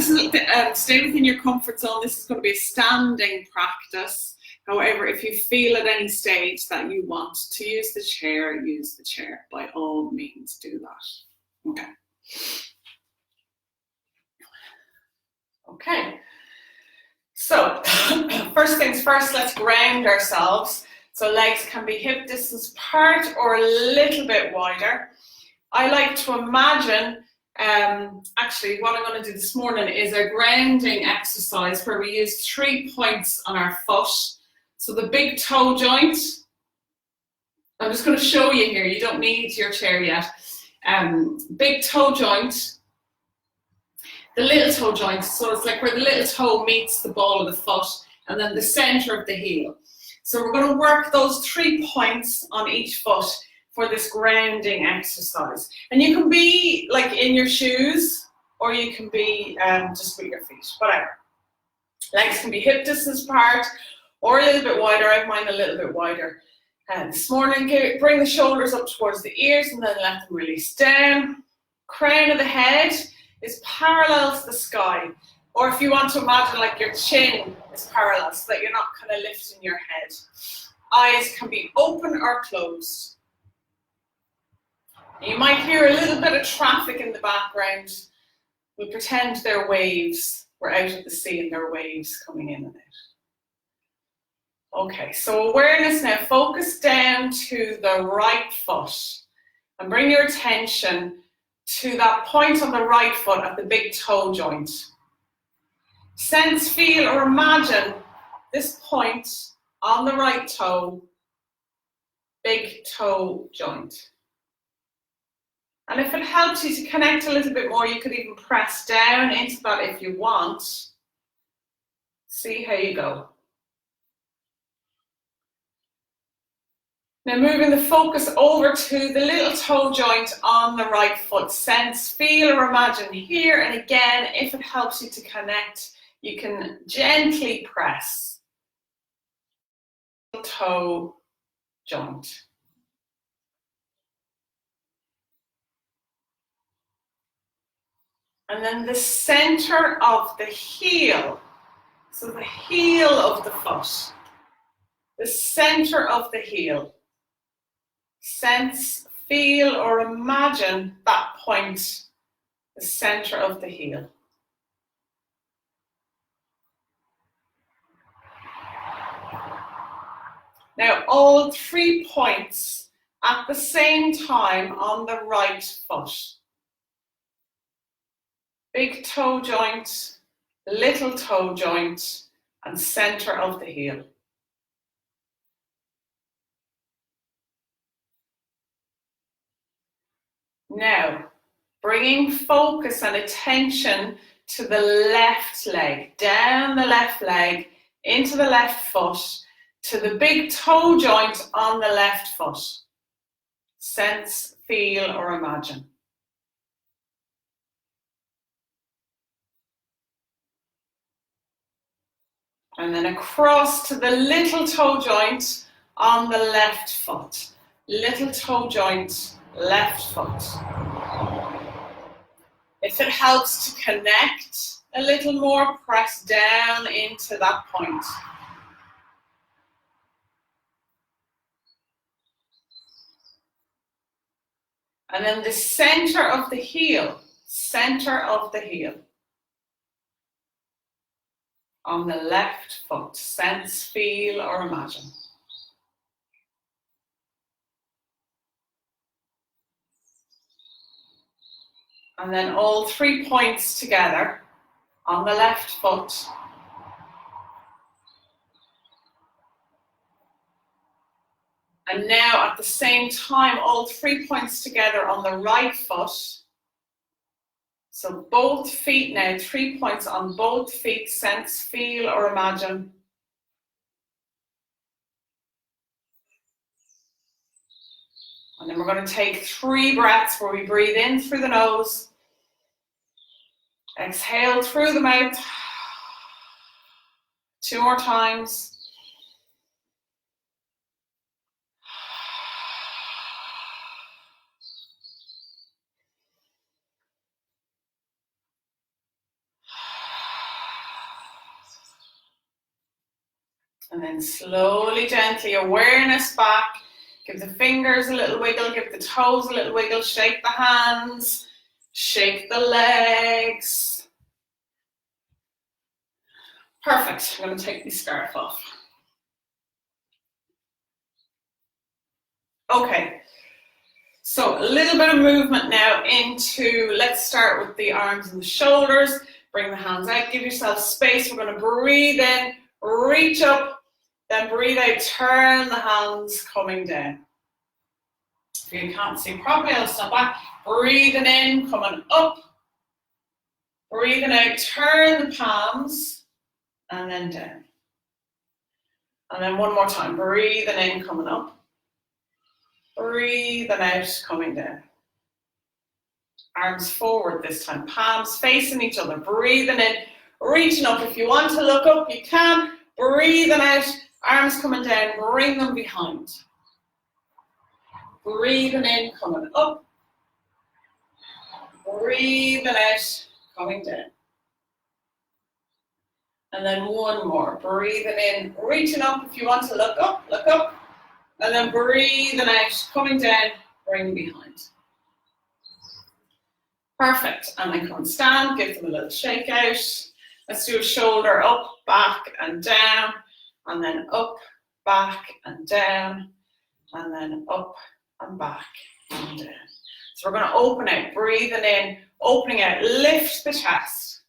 this is stay within your comfort zone. This is going to be a standing practice. However, if you feel at any stage that you want to use the chair, by all means do that. Okay. Okay. So first things first, let's ground ourselves. So legs can be hip distance apart or a little bit wider. I like to imagine, actually what I'm going to do this morning is a grounding exercise where we use 3 points on our foot. So the big toe joint, I'm just going to show you here, you don't need your chair yet. Big toe joint, the little toe joint, so it's like where the little toe meets the ball of the foot, and then the center of the heel. So we're going to work those 3 points on each foot for this grounding exercise. And you can be like in your shoes, or you can be just with your feet, whatever. Legs can be hip distance apart, or a little bit wider. I have mine a little bit wider. And this morning, bring the shoulders up towards the ears and then let them release down. Crown of the head is parallel to the sky. Or if you want to imagine like your chin is parallel so that you're not kind of lifting your head. Eyes can be open or closed. You might hear a little bit of traffic in the background. We'll pretend they're waves. We're out at the sea and there are waves coming in and out. Okay, so awareness now, focus down to the right foot and bring your attention to that point on the right foot at the big toe joint. Sense, feel, or imagine this point on the right toe, big toe joint. And if it helps you to connect a little bit more, you could even press down into that if you want. See how you go. Now moving the focus over to the little toe joint on the right foot. Sense, feel, or imagine here. And again, if it helps you to connect, you can gently press. Toe joint. And then the center of the heel. So the heel of the foot. The center of the heel. Sense, feel, or imagine that point, the center of the heel. Now, all 3 points at the same time on the right foot. Big toe joint, little toe joint, and center of the heel. Now, bringing focus and attention to the left leg, down the left leg, into the left foot, to the big toe joint on the left foot. Sense, feel, or imagine. And then across to the little toe joint on the left foot. Little toe joint, left foot. If it helps to connect a little more, press down into that point. And then the center of the heel, on the left foot. Sense, feel, or imagine. And then all 3 points together on the left foot. And now at the same time, all 3 points together on the right foot. So both feet now, 3 points on both feet, sense, feel, or imagine. And then we're going to take 3 breaths where we breathe in through the nose. Exhale through the mouth. 2 more times. And then slowly, gently, awareness back. Give the fingers a little wiggle, give the toes a little wiggle, shake the hands, shake the legs. Perfect. I'm going to take the scarf off. Okay, so a little bit of movement now into, let's start with the arms and the shoulders. Bring the hands out, give yourself space. We're going to breathe in, reach up, then breathe out, turn the hands coming down. If you can't see properly, I'll step back. Breathing in, coming up. Breathing out, turn the palms, and then down. And then one more time, breathing in, coming up. Breathing out, coming down. Arms forward this time, palms facing each other. Breathing in, reaching up. If you want to look up, you can. Breathing out, arms coming down, bring them behind. Breathing in, coming up. Breathing out, coming down. And then one more. Breathing in, reaching up. If you want to look up, look up. And then breathing out, coming down, bring behind. Perfect. And then come and stand, give them a little shake out. Let's do a shoulder up, back and down. And then up, back and down. And then up and back and down. So we're going to open out, breathing in, opening out, lift the chest.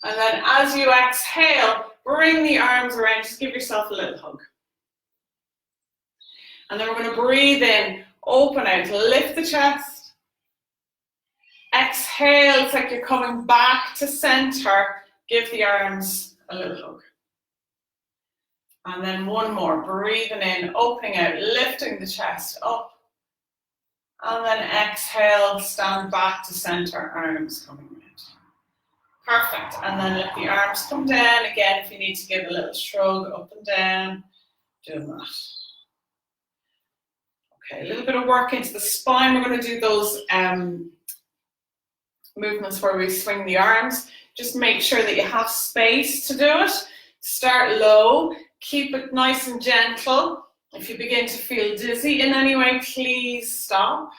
And then as you exhale, bring the arms around, just give yourself a little hug. And then we're going to breathe in, open out, lift the chest. Exhale, it's like you're coming back to center. Give the arms a little hug. And then one more, breathing in, opening out, lifting the chest up. And then exhale, stand back to center, arms coming out. Perfect. And then let the arms come down. Again, if you need to give a little shrug up and down, doing that. Okay, a little bit of work into the spine. We're going to do those movements where we swing the arms. Just make sure that you have space to do it. Start low, keep it nice and gentle. If you begin to feel dizzy in any way, please stop.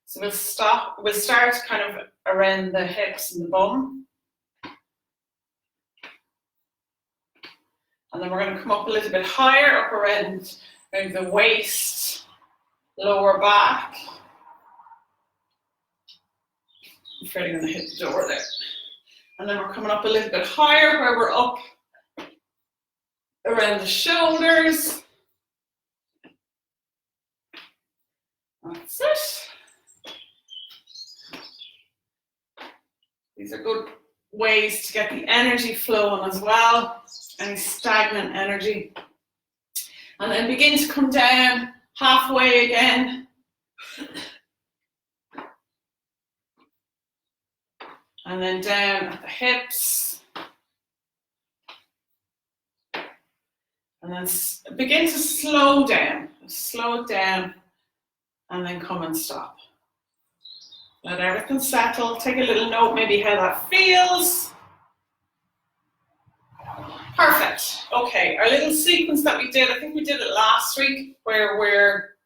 So we'll start kind of around the hips and the bum. And then we're going to come up a little bit higher, up around maybe the waist, lower back. I'm afraid I'm going to hit the door there. And then we're coming up a little bit higher where we're up around the shoulders. That's it. These are good ways to get the energy flowing as well. Any stagnant energy. And then begin to come down halfway again. And then down at the hips. And then begin to slow down. Slow it down. And then come and stop. Let everything settle. Take a little note maybe how that feels. Perfect. Okay, our little sequence that we did, I think we did it last week, where we're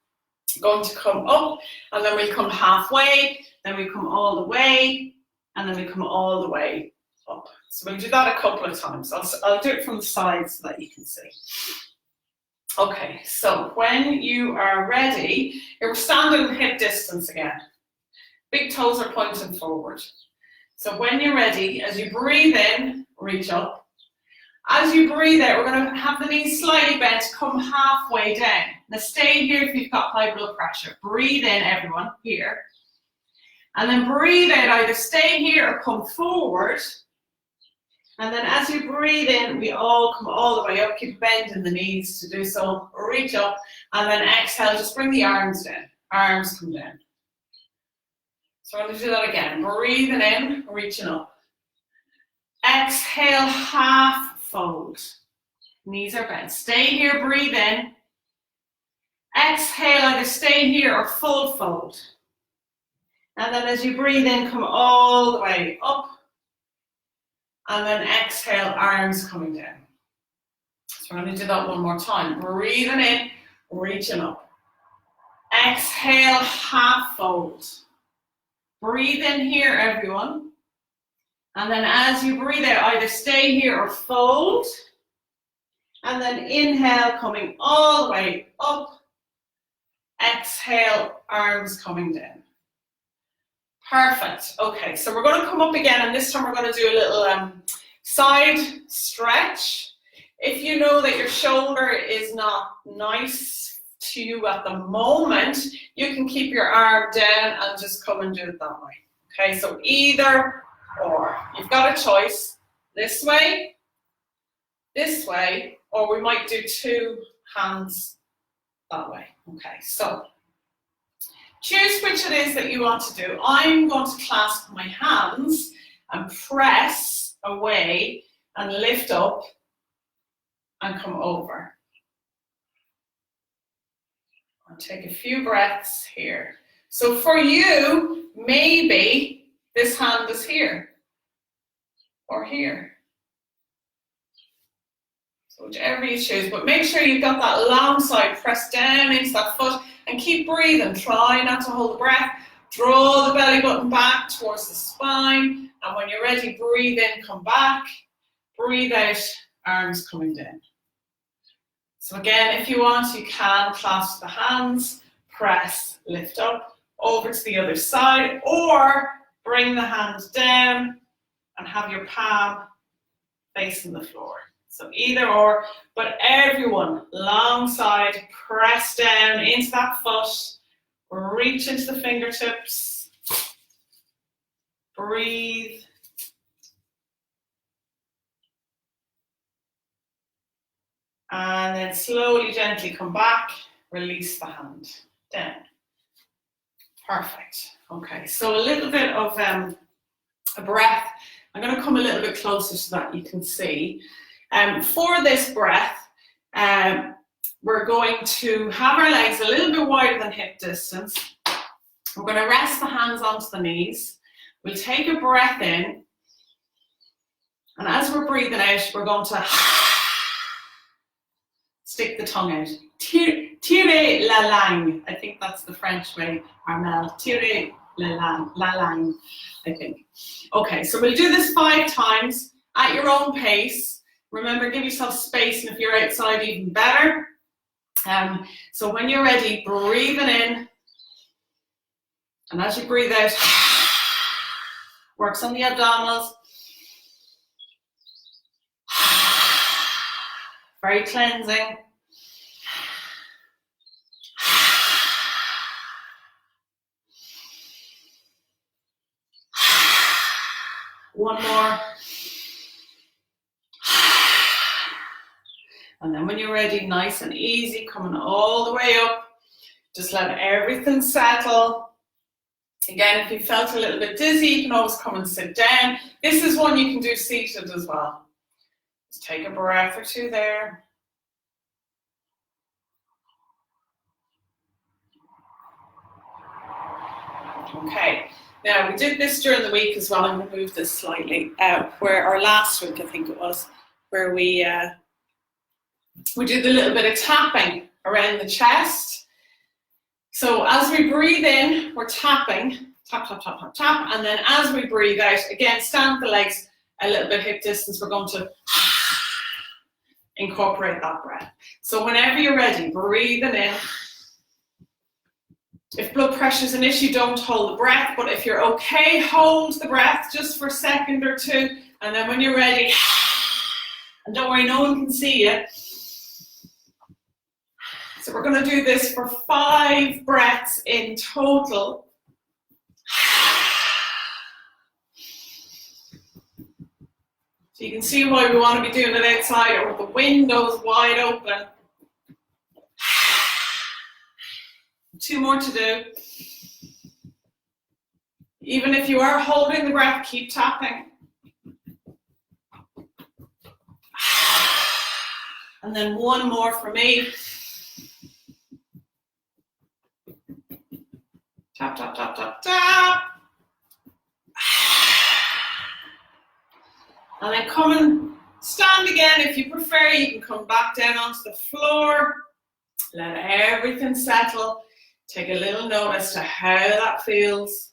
going to come up and then we'll come halfway, then we come all the way, and then we come all the way up. So we'll do that a couple of times. I'll do it from the side so that you can see. Okay, so when you are ready, you're standing hip distance again. Big toes are pointing forward. So when you're ready, as you breathe in, reach up. As you breathe out, we're going to have the knees slightly bent, come halfway down. Now stay here if you've got high blood pressure. Breathe in, everyone, here. And then breathe out, either stay here or come forward. And then as you breathe in, we all come all the way up. Keep bending the knees to do so. Reach up. And then exhale, just bring the arms down. Arms come down. So I'm going to do that again. Breathing in, reaching up. Exhale, half fold. Knees are bent. Stay here, breathe in. Exhale, either stay here or full fold. And then as you breathe in, come all the way up. And then exhale, arms coming down. So So I'm going to do that one more time. Breathing in, reaching up. Exhale, half fold. Breathe in here, everyone. And then as you breathe out, either stay here or fold. And then inhale, coming all the way up. Exhale, arms coming down. Perfect. Okay, so we're going to come up again, and this time we're going to do a little side stretch. If you know that your shoulder is not nice to you at the moment, you can keep your arm down and just come and do it that way. Okay, so either or. You've got a choice. This way, or we might do two hands that way. Okay, so choose which it is that you want to do. I'm going to clasp my hands and press away and lift up and come over. I'll take a few breaths here. So for you, maybe this hand is here or here. So whichever you choose, but make sure you've got that long side, press down into that foot and keep breathing. Try not to hold the breath. Draw the belly button back towards the spine. And when you're ready, breathe in, come back. Breathe out, arms coming down. So again, if you want, you can clasp the hands, press, lift up, over to the other side, or bring the hands down and have your palm facing the floor. So either or, but everyone, long side, press down into that foot, reach into the fingertips, breathe. And then slowly, gently come back, release the hand, down. Perfect. Okay, so a little bit of a breath. I'm going to come a little bit closer so that you can see. For this breath, we're going to have our legs a little bit wider than hip distance. We're going to rest the hands onto the knees. We'll take a breath in. And as we're breathing out, we're going to stick the tongue out. Tire la langue. I think that's the French way, Armel. Tire la langue, I think. Okay, so we'll do this 5 times at your own pace. Remember, give yourself space, and if you're outside, even better. So when you're ready, breathing in. And as you breathe out, works on the abdominals. Very cleansing. One more. And then when you're ready, nice and easy, coming all the way up. Just let everything settle. Again, if you felt a little bit dizzy, you can always come and sit down. This is one you can do seated as well. Just take a breath or two there. Okay, now we did this during the week as well. I'm going to move this slightly. Where our last week, I think it was, where we did a little bit of tapping around the chest. So as we breathe in, we're tapping, tap, tap, tap, tap, tap. And then as we breathe out, again, stand the legs a little bit hip distance. We're going to incorporate that breath. So whenever you're ready, breathing in. If blood pressure is an issue, don't hold the breath. But if you're okay, hold the breath just for a second or two. And then when you're ready, and don't worry, no one can see you. So we're going to do this for 5 breaths in total. So you can see why we want to be doing it outside or with the windows wide open. 2 more to do. Even if you are holding the breath, keep tapping. And then 1 more for me. Tap, tap, tap, tap, tap. And then coming Stand again if you prefer. You can come back down onto the floor. Let everything settle. Take a little notice to how that feels.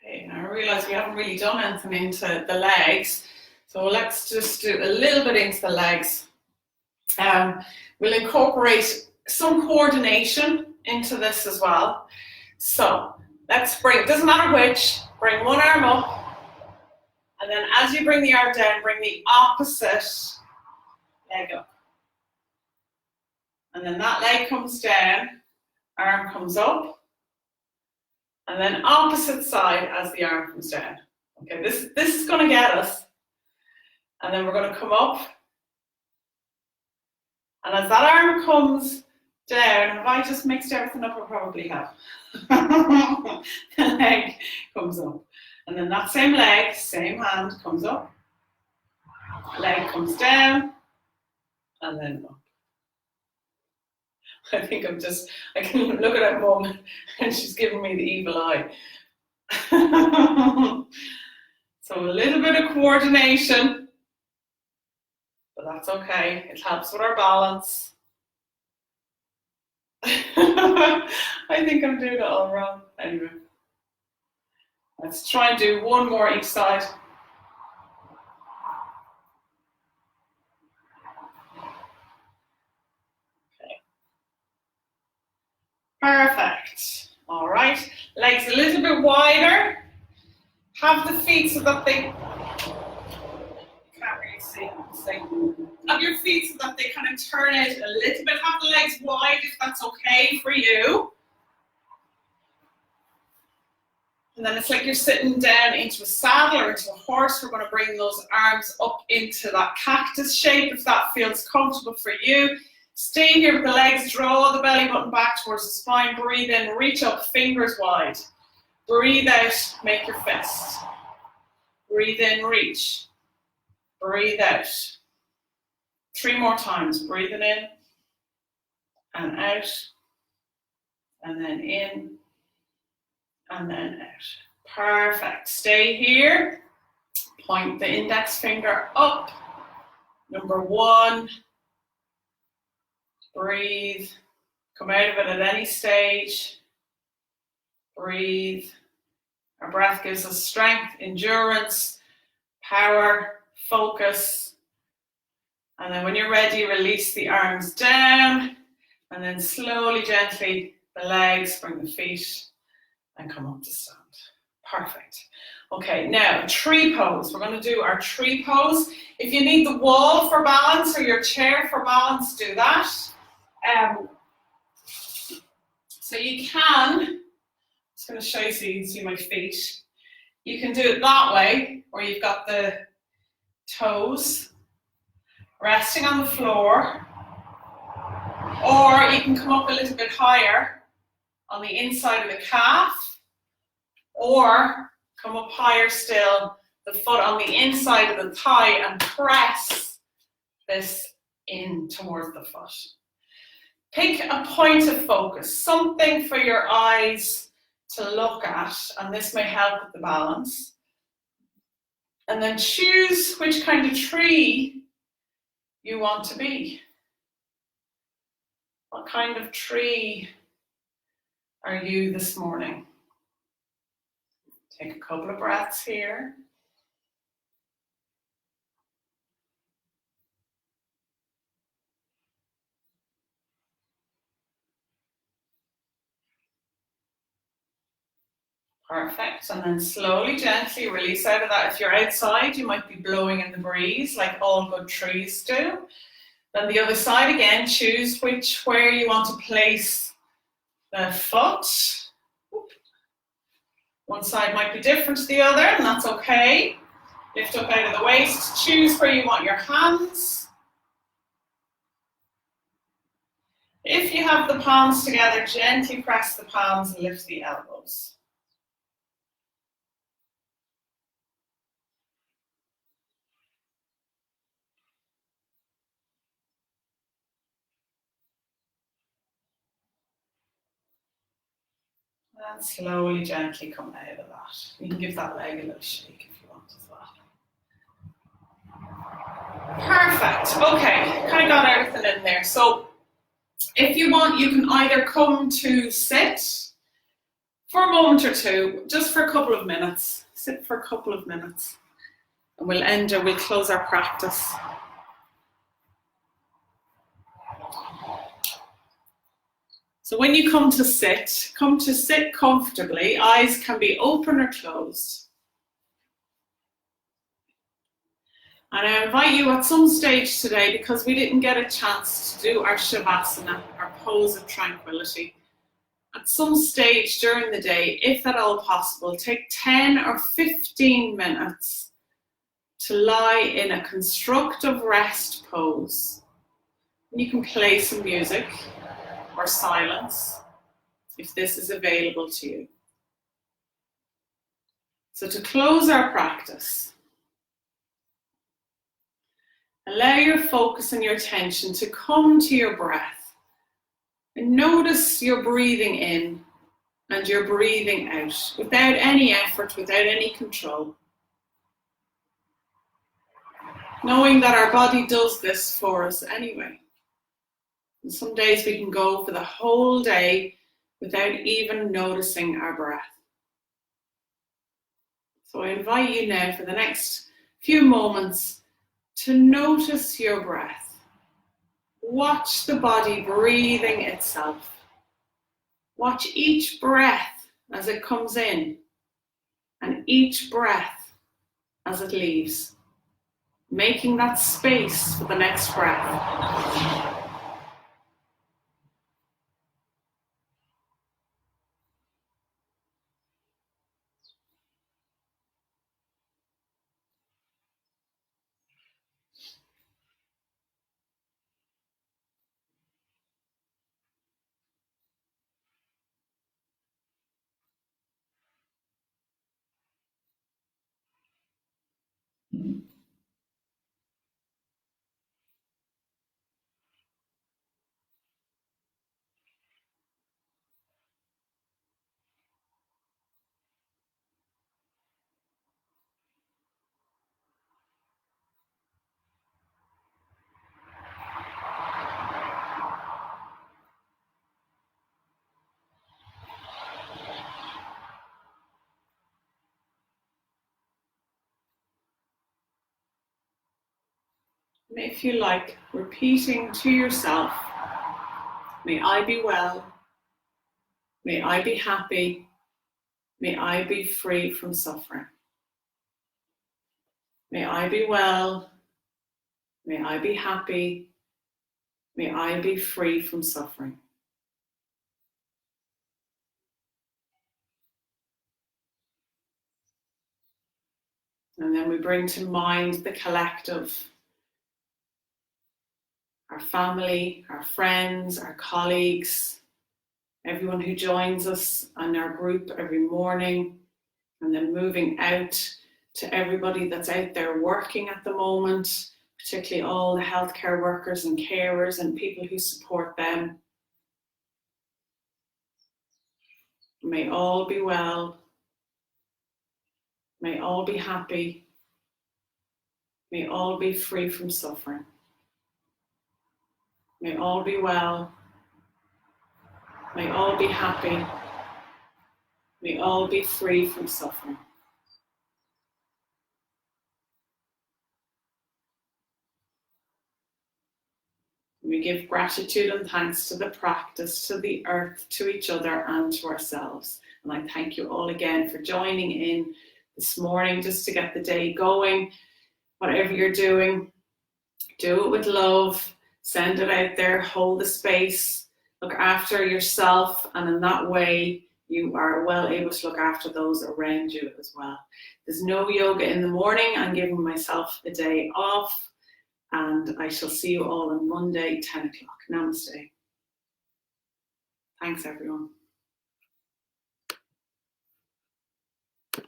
Okay, now I realise we haven't really done anything into the legs, so let's just do a little bit into the legs. We'll incorporate some coordination into this as well. So let's bring, doesn't matter which, bring one arm up, and then as you bring the arm down, bring the opposite leg up. And then that leg comes down, arm comes up, and then opposite side as the arm comes down. Okay, this is going to get us. And then we're going to come up. And as that arm comes down, have I just mixed everything up? I probably have. The leg comes up. And then that same leg, same hand comes up. Leg comes down. And then up. I think I can look at Mum and she's giving me the evil eye. So a little bit of coordination, but that's okay. It helps with our balance. I think I'm doing it all wrong. Anyway, let's try and do one more each side. Perfect. All right. Legs a little bit wider. Have the feet so that they can't really see. Have your feet so that they kind of turn out a little bit. Have the legs wide if that's okay for you. And then it's like you're sitting down into a saddle or into a horse. We're going to bring those arms up into that cactus shape if that feels comfortable for you. Stay here with the legs, draw the belly button back towards the spine, breathe in, reach up, fingers wide. Breathe out, make your fist. Breathe in, reach. Breathe out. 3 more times, breathing in and out, and then in and then out. Perfect. Stay here. Point the index finger up. Number 1. Breathe. Come out of it at any stage. Breathe. Our breath gives us strength, endurance, power, focus. And then when you're ready, release the arms down. And then slowly, gently, the legs, bring the feet, and come up to stand. Perfect. Okay, now tree pose. We're going to do our tree pose. If you need the wall for balance or your chair for balance, do that. So you can, I'm just going to show you so you can see my feet. You can do it that way, where you've got the toes resting on the floor, or you can come up a little bit higher on the inside of the calf, or come up higher still, the foot on the inside of the thigh, and press this in towards the foot. Pick a point of focus, something for your eyes to look at, and this may help with the balance. And then choose which kind of tree you want to be. What kind of tree are you this morning? Take a couple of breaths here. Perfect. And then slowly, gently release out of that. If you're outside, you might be blowing in the breeze like all good trees do. Then the other side again, choose where you want to place the foot. One side might be different to the other, and that's okay. Lift up out of the waist. Choose where you want your hands. If you have the palms together, gently press the palms and lift the elbows. And slowly, gently come out of that. You can give that leg a little shake if you want as well. Perfect. Okay, kind of got everything in there. So if you want, you can either come to sit for a moment or two, just for a couple of minutes. Sit for a couple of minutes. And we'll close our practice. So when you come to sit comfortably. Eyes can be open or closed. And I invite you at some stage today, because we didn't get a chance to do our Shavasana, our pose of tranquility. At some stage during the day, if at all possible, take 10 or 15 minutes to lie in a constructive rest pose. And you can play some music or silence if this is available to you. So to close our practice, allow your focus and your attention to come to your breath and notice your breathing in and your breathing out without any effort, without any control. Knowing that our body does this for us anyway. And some days we can go for the whole day without even noticing our breath. So I invite you now for the next few moments to notice your breath. Watch the body breathing itself. Watch each breath as it comes in and each breath as it leaves, making that space for the next breath. And if you like, repeating to yourself, may I be well, may I be happy, may I be free from suffering. May I be well, may I be happy, may I be free from suffering. And then we bring to mind the collective, our family, our friends, our colleagues, everyone who joins us on our group every morning, and then moving out to everybody that's out there working at the moment, particularly all the healthcare workers and carers and people who support them. May all be well. May all be happy. May all be free from suffering. May all be well. May all be happy. May all be free from suffering. We give gratitude and thanks to the practice, to the earth, to each other and to ourselves. And I thank you all again for joining in this morning just to get the day going. Whatever you're doing, do it with love, send it out there, hold the space, look after yourself, and in that way you are well able to look after those around you as well. There's no yoga in the morning. I'm giving myself a day off, and I shall see you all on Monday, 10 o'clock. Namaste. Thanks, everyone.